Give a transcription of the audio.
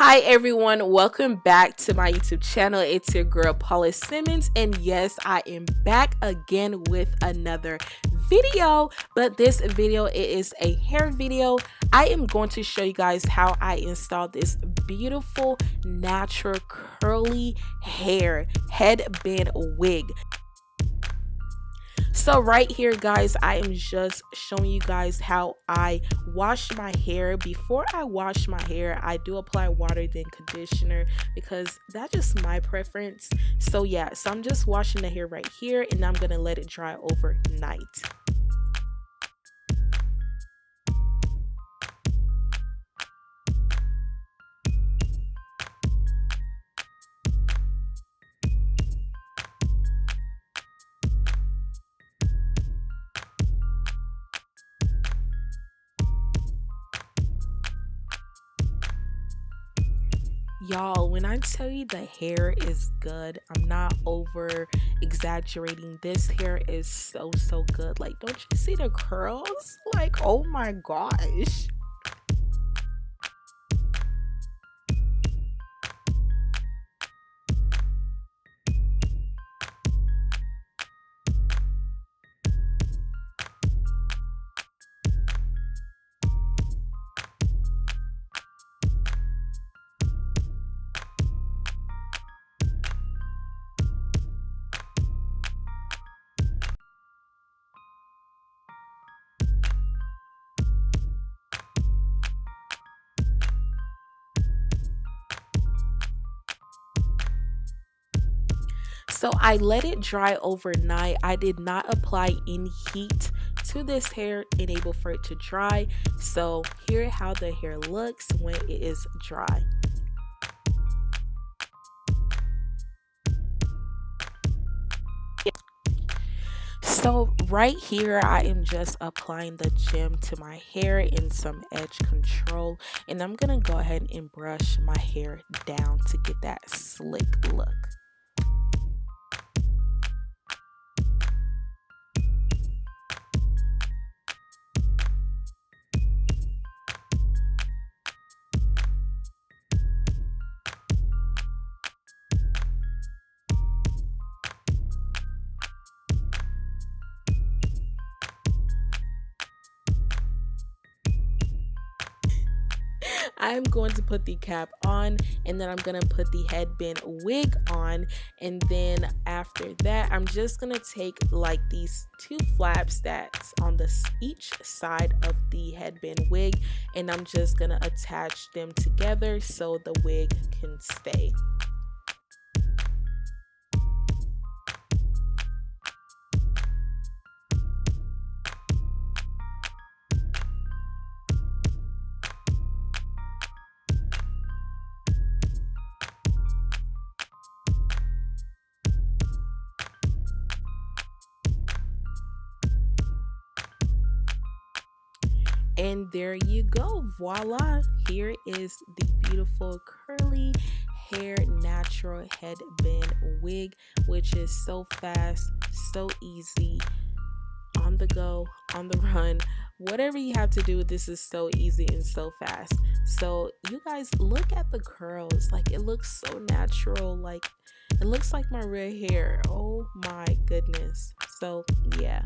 Hi everyone, welcome back to my YouTube channel. It's your girl Paula Simmons, and yes, I am back again with another video. But this video, it is a hair video. I am going to show you guys how I installed this beautiful natural curly hair headband wig. So right here guys, I am just showing you guys how I wash my hair. Before I wash my hair, I do apply water then conditioner because that's just my preference. So yeah, so I'm just washing the hair right here and I'm gonna let it dry overnight. Y'all, when I tell you the hair is good, I'm not over exaggerating. This hair is so good. Like, don't you see the curls? Like, oh my gosh. So I let it dry overnight. I did not apply any heat to this hair, enable for it to dry. So here how the hair looks when it is dry. So right here I am just applying the gem to my hair in some edge control, and I'm gonna go ahead and brush my hair down to get that slick look. I'm going to put the cap on, and then I'm going to put the headband wig on, and then after that I'm just going to take like these two flaps that's on each side of the headband wig, and I'm just going to attach them together so the wig can stay. And there you go, voila, here is the beautiful curly hair natural headband wig, which is so fast, so easy, on the go, on the run, whatever you have to do. This is so easy and so fast. So you guys look at the curls, like it looks so natural, like it looks like my real hair. Oh my goodness. So yeah.